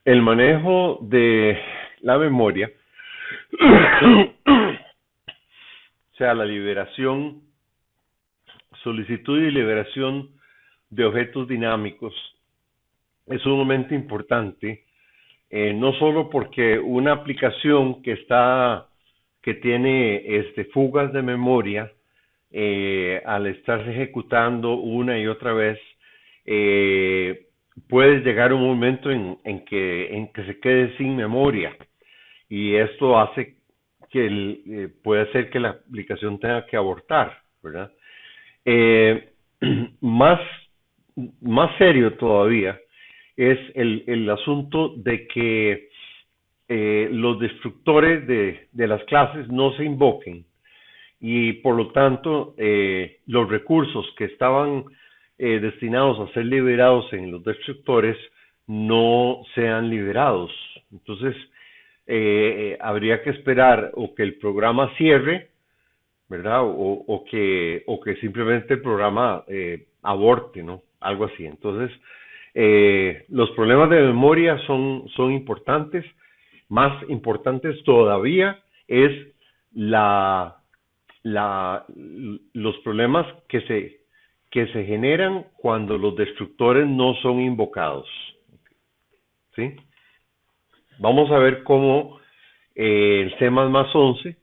El manejo de la memoria, o sea, la liberación, solicitud y liberación de objetos dinámicos es sumamente importante, no solo porque una aplicación que tiene fugas de memoria, al estarse ejecutando una y otra vez, puede llegar un momento en que se quede sin memoria, y esto hace que puede hacer que la aplicación tenga que abortar, ¿verdad? Eh, más, más serio todavía es el asunto de que los destructores de las clases no se invoquen, y por lo tanto los recursos que estaban destinados a ser liberados en los destructores no sean liberados. Entonces habría que esperar o que el programa cierre, ¿verdad? O que simplemente el programa aborte, ¿no? Algo así. Entonces, los problemas de memoria son importantes. Más importantes todavía es la, los problemas que se generan cuando los destructores no son invocados, ¿sí? Vamos a ver cómo el C++11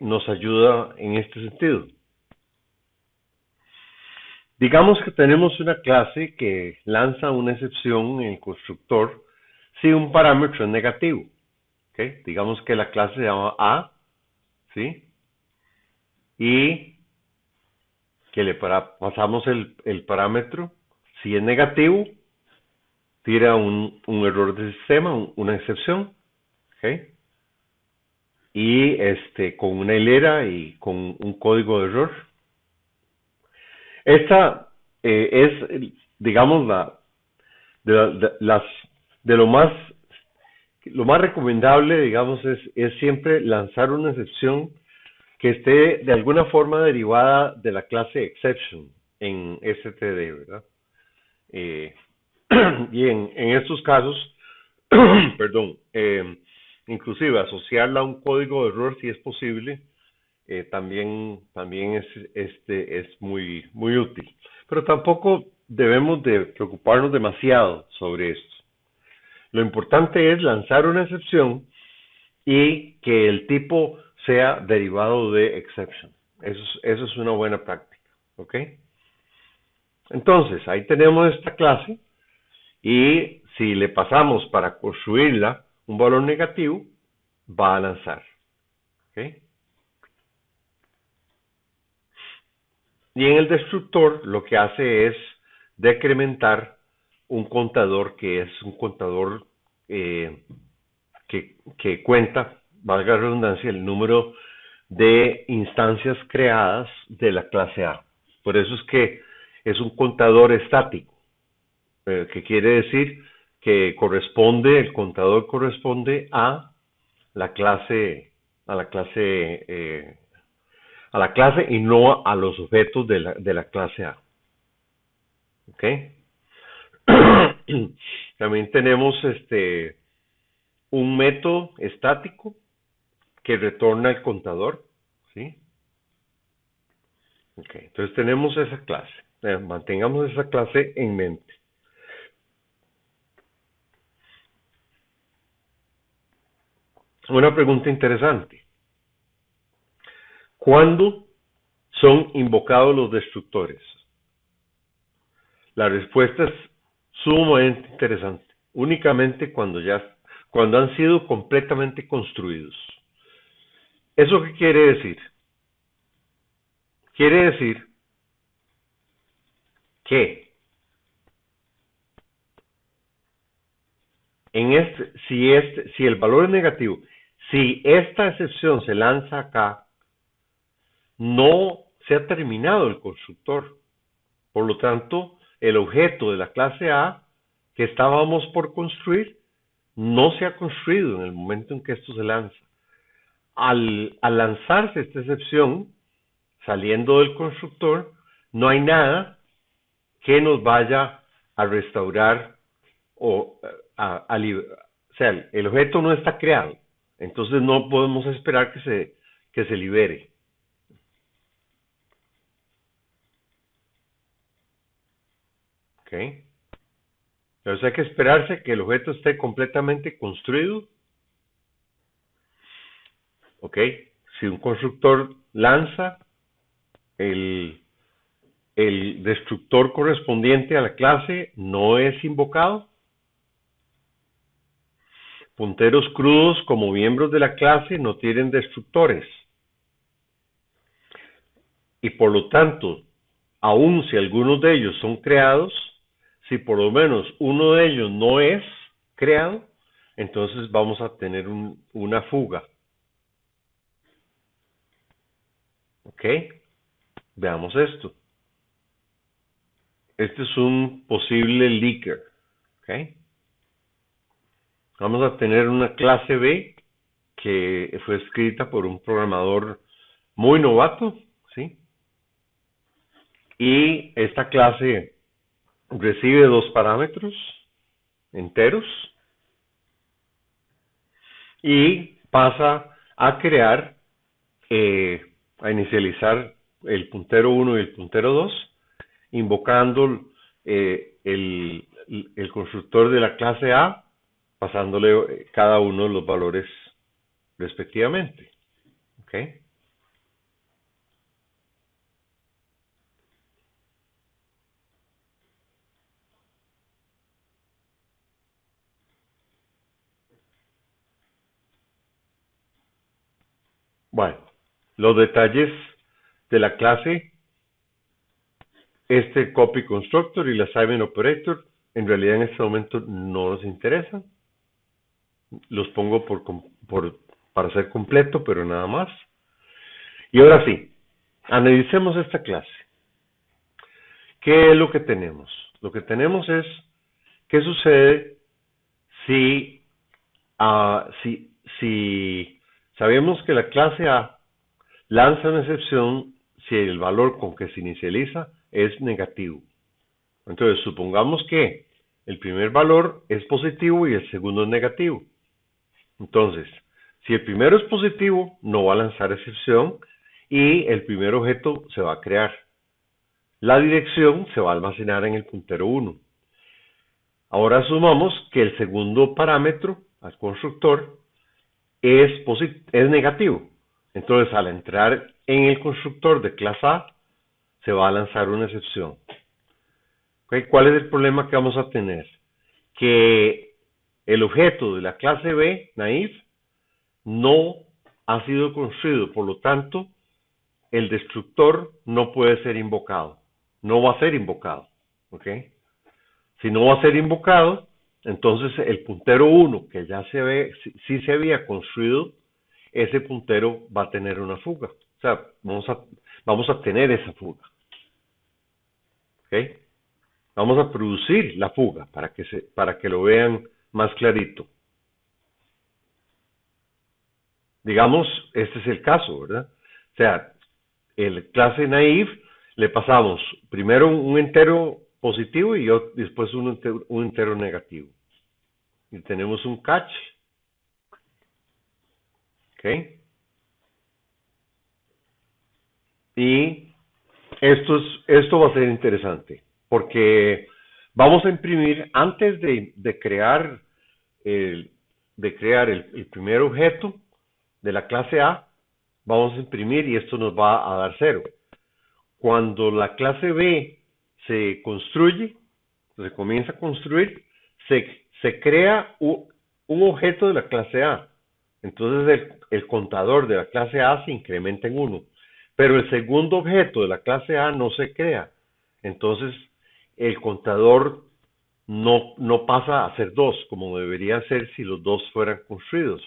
nos ayuda en este sentido. Digamos que tenemos una clase que lanza una excepción en el constructor si un parámetro es negativo. ¿Okay? Digamos que la clase se llama A, ¿sí? Y que le pasamos el parámetro. Si es negativo, tira un error de sistema, una excepción. ¿Okay? Y con una hilera y con un código de error. Esta es, digamos, de lo más recomendable, digamos, es siempre lanzar una excepción que esté de alguna forma derivada de la clase exception en std, ¿verdad? Y en estos casos, perdón, inclusive asociarla a un código de error si es posible, también es muy útil. Pero tampoco debemos de preocuparnos demasiado sobre esto. Lo importante es lanzar una excepción y que el tipo sea derivado de exception. Eso es una buena práctica, ¿ok? Entonces, ahí tenemos esta clase, y si le pasamos para construirla un valor negativo, va a lanzar, ¿ok? Y en el destructor lo que hace es decrementar un contador que es un contador que cuenta, valga la redundancia, el número de instancias creadas de la clase A. Por eso es que es un contador estático, que quiere decir que el contador corresponde a la clase, a la clase y no a los objetos de la clase A. ¿Ok? También tenemos un método estático que retorna el contador, ¿sí? Ok, entonces tenemos esa clase. Mantengamos esa clase en mente. Una pregunta interesante. ¿Cuándo son invocados los destructores? La respuesta es sumamente interesante. Únicamente cuando han sido completamente construidos. ¿Eso qué quiere decir? Quiere decir que si el valor es negativo, si esta excepción se lanza acá, no se ha terminado el constructor. Por lo tanto, el objeto de la clase A que estábamos por construir no se ha construido en el momento en que esto se lanza. Al lanzarse esta excepción, saliendo del constructor, no hay nada que nos vaya a restaurar o o sea, el objeto no está creado, entonces no podemos esperar que se libere. ¿Ok? Entonces hay que esperarse que el objeto esté completamente construido. ¿Ok? Si un constructor lanza el, el destructor correspondiente a la clase no es invocado. Punteros crudos como miembros de la clase no tienen destructores. Y por lo tanto, aun si algunos de ellos son creados, si por lo menos uno de ellos no es creado, entonces vamos a tener una fuga. ¿Ok? Veamos esto. Este es un posible leaker. ¿Ok? Vamos a tener una clase B que fue escrita por un programador muy novato, ¿sí? Y esta clase recibe dos parámetros enteros y pasa a crear, a inicializar el puntero 1 y el puntero 2, invocando el constructor de la clase A, pasándole cada uno de los valores respectivamente. ¿Ok? Bueno, los detalles de la clase, este copy constructor y la assignment operator, en realidad en este momento no nos interesan. Los pongo para ser completo, pero nada más. Y ahora sí, analicemos esta clase. ¿Qué es lo que tenemos? Lo que tenemos es, ¿qué sucede si, si sabemos que la clase A lanza una excepción si el valor con que se inicializa es negativo? Entonces, supongamos que el primer valor es positivo y el segundo es negativo. Entonces, si el primero es positivo, no va a lanzar excepción y el primer objeto se va a crear. La dirección se va a almacenar en el puntero 1. Ahora asumamos que el segundo parámetro, al constructor, es negativo. Entonces, al entrar en el constructor de clase A, se va a lanzar una excepción. ¿Okay? ¿Cuál es el problema que vamos a tener? Que el objeto de la clase B, naive, no ha sido construido, por lo tanto, el destructor no puede ser invocado, no va a ser invocado, ¿ok? Si no va a ser invocado, entonces el puntero 1, que ya sí se había construido, ese puntero va a tener una fuga, o sea, vamos a tener esa fuga, ¿ok? Vamos a producir la fuga para que lo vean más clarito. Digamos, este es el caso, ¿verdad? O sea, el clase naive le pasamos primero un entero positivo y después un entero negativo. Y tenemos un catch. ¿Ok? Y esto va a ser interesante porque vamos a imprimir antes de crear el primer objeto de la clase A, vamos a imprimir y esto nos va a dar 0. Cuando la clase B se construye, se comienza a construir, se crea un objeto de la clase A. Entonces el contador de la clase A se incrementa en 1. Pero el segundo objeto de la clase A no se crea. Entonces el contador no pasa a ser 2, como debería ser si los dos fueran construidos.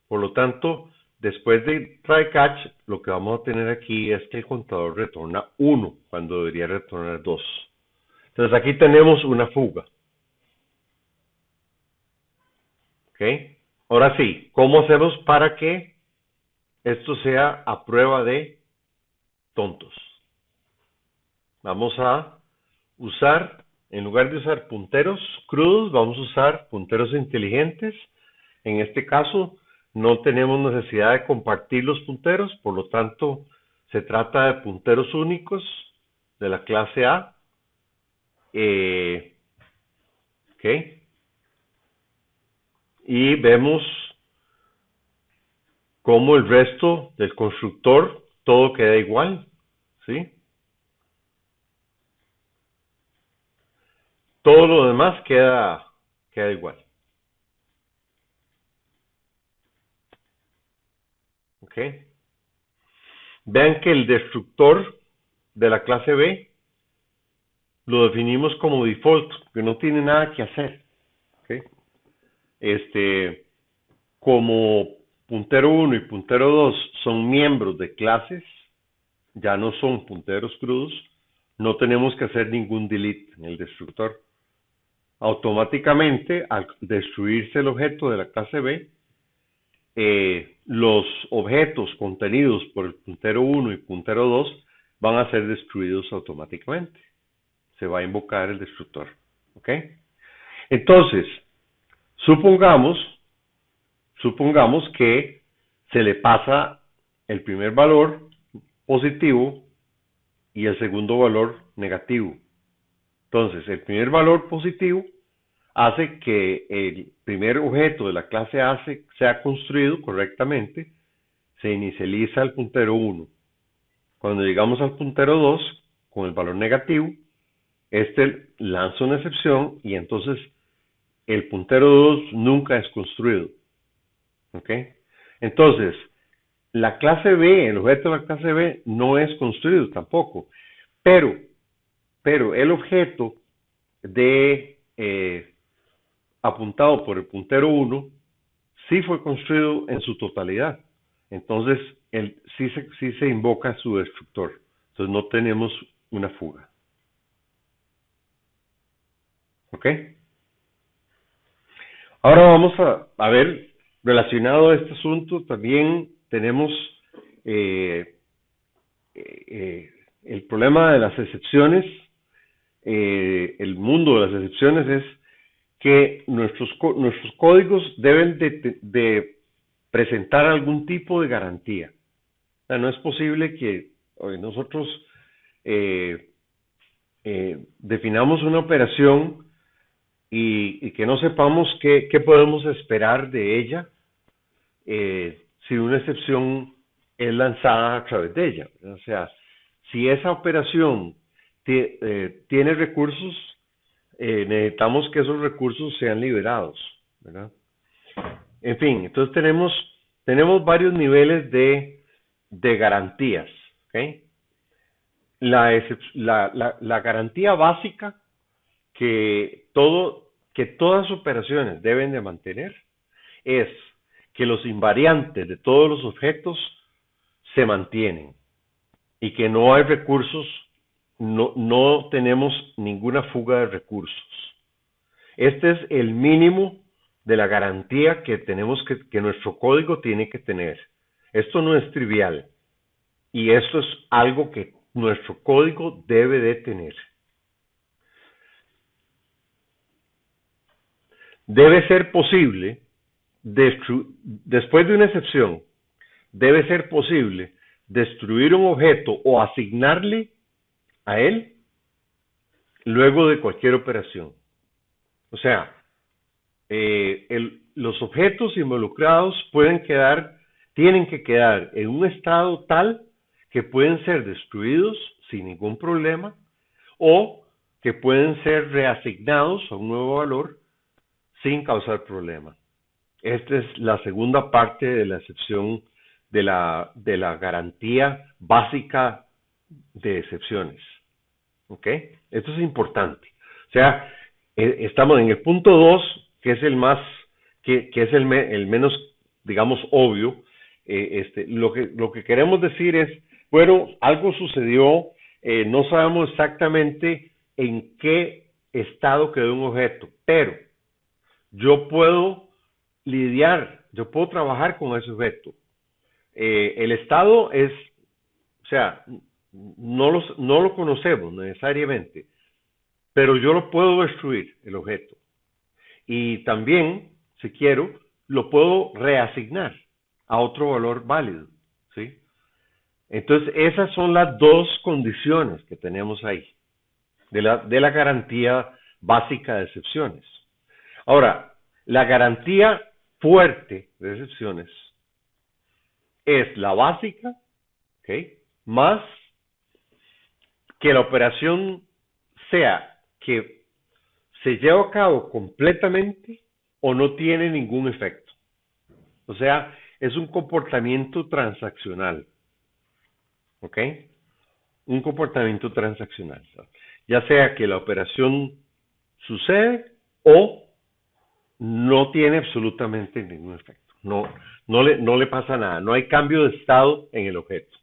Por lo tanto, después de try catch, lo que vamos a tener aquí es que el contador retorna 1 cuando debería retornar 2. Entonces aquí tenemos una fuga. ¿Ok? Ahora sí, ¿cómo hacemos para que esto sea a prueba de tontos? Vamos a usar En lugar de usar punteros crudos, vamos a usar punteros inteligentes. En este caso, no tenemos necesidad de compartir los punteros, por lo tanto, se trata de punteros únicos de la clase A. Ok. Y vemos cómo el resto del constructor todo queda igual, ¿sí? Todo lo demás queda igual. ¿Ok? Vean que el destructor de la clase B lo definimos como default, que no tiene nada que hacer. ¿Ok? Como puntero 1 y puntero 2 son miembros de clases, ya no son punteros crudos, no tenemos que hacer ningún delete en el destructor. Automáticamente, al destruirse el objeto de la clase B, los objetos contenidos por el puntero 1 y puntero 2 van a ser destruidos automáticamente. Se va a invocar el destructor. ¿Ok? Entonces, supongamos que se le pasa el primer valor positivo y el segundo valor negativo. Entonces, el primer valor positivo hace que el primer objeto de la clase A sea construido correctamente, se inicializa el puntero 1. Cuando llegamos al puntero 2, con el valor negativo, lanza una excepción y entonces el puntero 2 nunca es construido. ¿Ok? Entonces, la clase B, el objeto de la clase B no es construido tampoco, pero el objeto de apuntado por el puntero 1 sí fue construido en su totalidad. Entonces, sí se invoca su destructor. Entonces, no tenemos una fuga. ¿Ok? Ahora vamos a ver, relacionado a este asunto, también tenemos el problema de las excepciones. El mundo de las excepciones es que nuestros códigos deben de presentar algún tipo de garantía. O sea, no es posible que nosotros definamos una operación y que no sepamos qué podemos esperar de ella si una excepción es lanzada a través de ella. O sea, si esa operación tiene recursos, necesitamos que esos recursos sean liberados, ¿verdad? En fin, entonces tenemos varios niveles de garantías, ¿ok? La garantía básica que todas operaciones deben de mantener es que los invariantes de todos los objetos se mantienen y que no hay recursos, no tenemos ninguna fuga de recursos. Este es el mínimo de la garantía que tenemos que nuestro código tiene que tener. Esto no es trivial y esto es algo que nuestro código debe de tener. Debe ser posible, después de una excepción, debe ser posible destruir un objeto o asignarle a él luego de cualquier operación. O sea, los objetos involucrados tienen que quedar en un estado tal que pueden ser destruidos sin ningún problema o que pueden ser reasignados a un nuevo valor sin causar problema. Esta es la segunda parte de la excepción de la garantía básica de excepciones. ¿Ok? Esto es importante. O sea, estamos en el punto 2, que es el más, que es el menos, digamos, obvio. Lo que queremos decir es, bueno, algo sucedió, no sabemos exactamente en qué estado quedó un objeto, pero yo puedo yo puedo trabajar con ese objeto. El estado es, o sea, no lo conocemos necesariamente, pero yo lo puedo destruir, el objeto. Y también, si quiero, lo puedo reasignar a otro valor válido, ¿sí? Entonces, esas son las dos condiciones que tenemos ahí, de la garantía básica de excepciones. Ahora, la garantía fuerte de excepciones es la básica, ¿ok? Más que la operación sea que se lleva a cabo completamente o no tiene ningún efecto. O sea, es un comportamiento transaccional, ¿ok? Un comportamiento transaccional. Ya sea que la operación sucede o no tiene absolutamente ningún efecto. No le pasa nada. No hay cambio de estado en el objeto.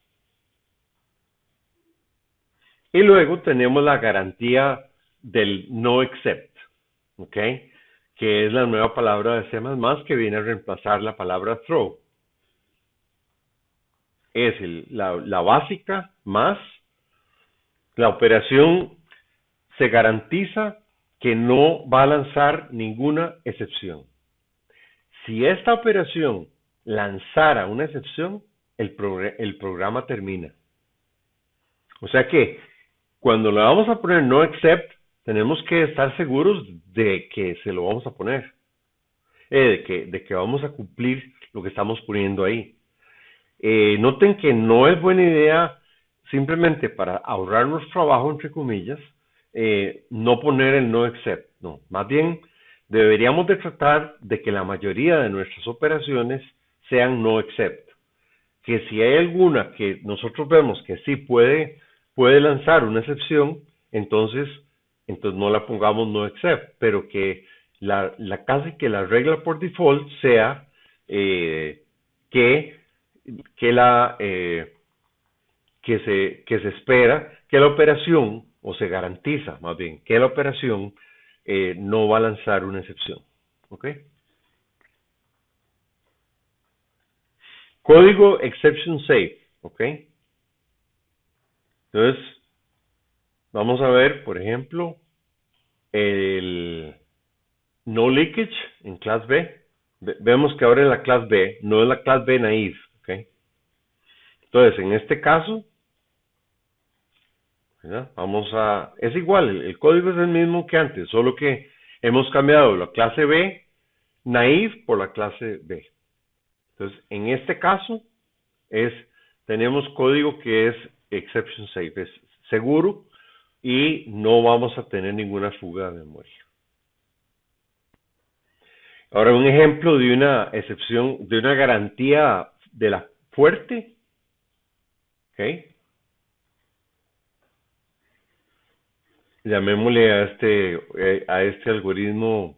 Y luego tenemos la garantía del no except, ¿ok? Que es la nueva palabra de C++ que viene a reemplazar la palabra throw. Es la básica más la operación se garantiza que no va a lanzar ninguna excepción. Si esta operación lanzara una excepción, el programa termina. O sea que cuando le vamos a poner no except, tenemos que estar seguros de que se lo vamos a poner. De que vamos a cumplir lo que estamos poniendo ahí. Noten que no es buena idea simplemente para ahorrarnos trabajo, entre comillas, no poner el no except. No, más bien deberíamos de tratar de que la mayoría de nuestras operaciones sean no except. Que si hay alguna que nosotros vemos que sí puede lanzar una excepción, entonces no la pongamos no except, pero que casi que la regla por default sea que se espera que la operación, o se garantiza más bien, que la operación no va a lanzar una excepción. ¿Ok? Código exception safe. ¿Ok? Entonces, vamos a ver, por ejemplo, el no leakage en clase B. Vemos que ahora en la clase B, no es la clase B naive. ¿Ok? Entonces, en este caso, ¿verdad? Es igual, el código es el mismo que antes, solo que hemos cambiado la clase B naive por la clase B. Entonces, en este caso, tenemos código que es exception safe, es seguro y no vamos a tener ninguna fuga de memoria. Ahora, un ejemplo de una excepción, de una garantía de la fuerte, ¿ok? Llamémosle a este algoritmo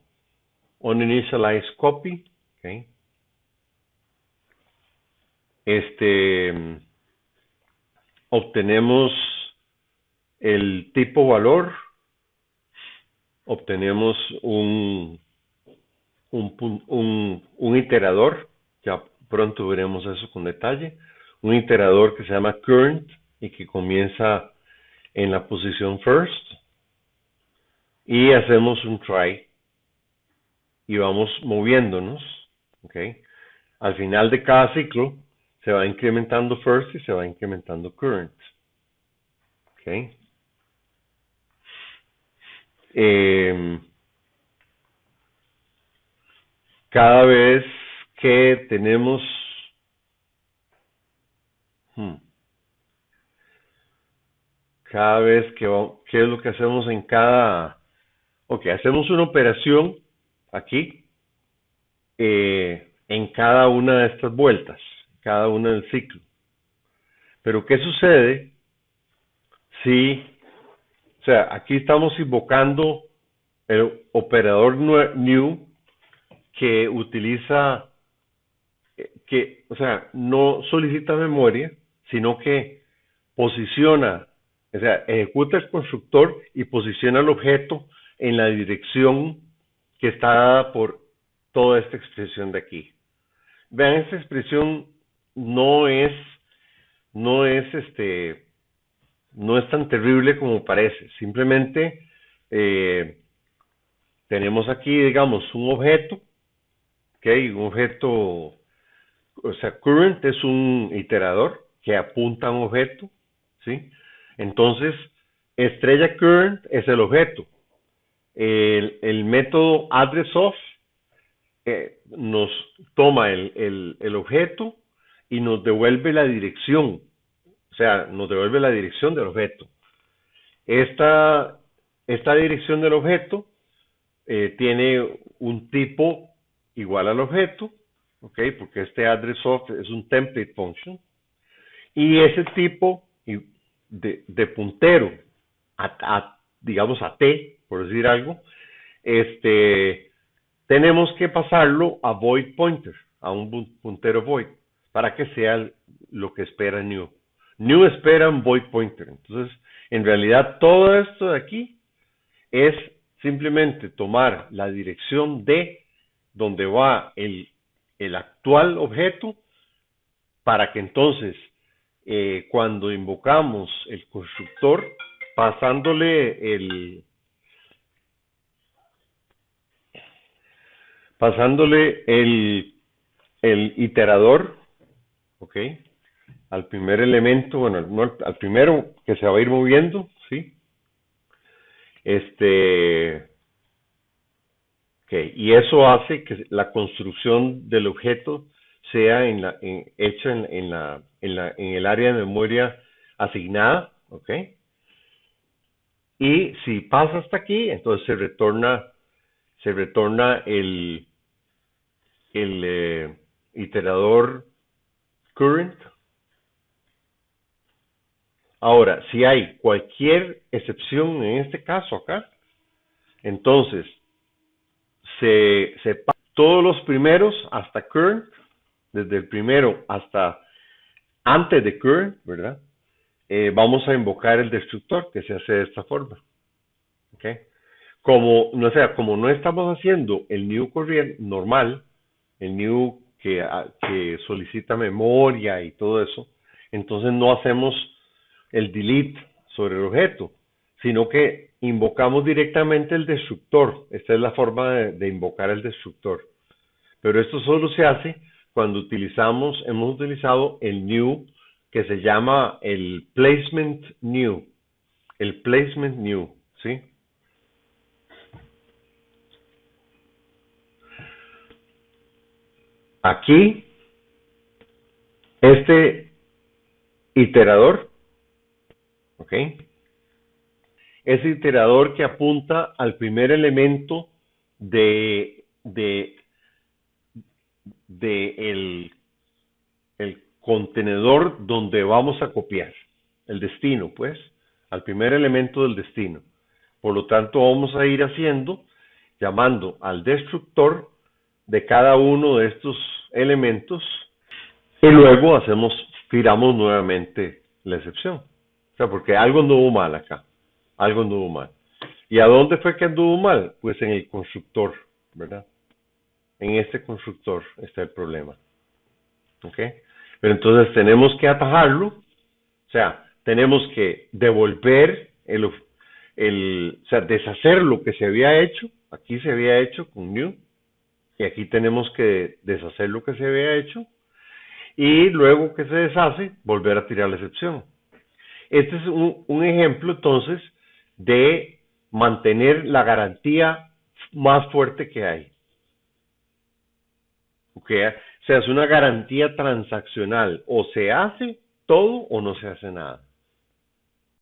uninitialized copy, ¿ok? Obtenemos el tipo valor, obtenemos un iterador, ya pronto veremos eso con detalle, un iterador que se llama current y que comienza en la posición first, y hacemos un try y vamos moviéndonos, ¿ok? Al final de cada ciclo se va incrementando first y se va incrementando current, ¿ok? Cada vez que tenemos cada vez ¿qué es lo que hacemos en cada? Ok, hacemos una operación aquí en cada una de estas vueltas, cada una del ciclo. Pero ¿qué sucede si, o sea, aquí estamos invocando el operador new que utiliza, o sea, no solicita memoria, sino que posiciona, o sea, ejecuta el constructor y posiciona el objeto en la dirección que está dada por toda esta expresión de aquí. Vean, esta expresión no es no es tan terrible como parece. Simplemente eh, tenemos aquí, digamos, un objeto, ¿ok? Un objeto, o sea, current es un iterador que apunta a un objeto, ¿sí? Entonces, estrella current es el objeto. El método addressOf nos toma el objeto y nos devuelve la dirección, o sea, nos devuelve la dirección del objeto. Esta dirección del objeto tiene un tipo igual al objeto, ¿ok? Porque este addressOf es un template function, y ese tipo de puntero digamos a t, por decir algo, tenemos que pasarlo a void pointer, a un puntero void, para que sea lo que espera new. New espera un void pointer. Entonces, en realidad, todo esto de aquí es simplemente tomar la dirección de donde va el actual objeto, para que entonces, cuando invocamos el constructor, pasándole el iterador, ¿ok? Al primer elemento, bueno, no, al primero que se va a ir moviendo, ¿sí? Okay. Y eso hace que la construcción del objeto sea hecha en el área de memoria asignada, ¿ok? Y si pasa hasta aquí, entonces se retorna el iterador current. Ahora, si hay cualquier excepción en este caso acá, entonces se todos los primeros hasta current, desde el primero hasta antes de current, ¿verdad? Vamos a invocar el destructor, que se hace de esta forma. ¿Ok? Como no estamos haciendo el new corriente normal, el new que solicita memoria y todo eso, entonces no hacemos el delete sobre el objeto, sino que invocamos directamente el destructor. Esta es la forma de invocar el destructor. Pero esto solo se hace cuando hemos utilizado el new, que se llama el placement new. El placement new, ¿sí? Aquí, este iterador, ¿ok? Ese iterador que apunta al primer elemento de el contenedor donde vamos a copiar, el destino, pues, al primer elemento del destino. Por lo tanto, vamos a ir llamando al destructor de cada uno de estos elementos, y luego tiramos nuevamente la excepción. O sea, porque algo anduvo mal acá, algo anduvo mal. ¿Y a dónde fue que anduvo mal? Pues en el constructor, ¿verdad? En este constructor está el problema. ¿Ok? Pero entonces tenemos que atajarlo, o sea, tenemos que devolver o sea, deshacer lo que se había hecho. Aquí se había hecho con new, y aquí tenemos que deshacer lo que se había hecho, y luego que se deshace, volver a tirar la excepción. Este es un ejemplo, entonces, de mantener la garantía más fuerte que hay. ¿Okay? O sea, es una garantía transaccional. O se hace todo o no se hace nada.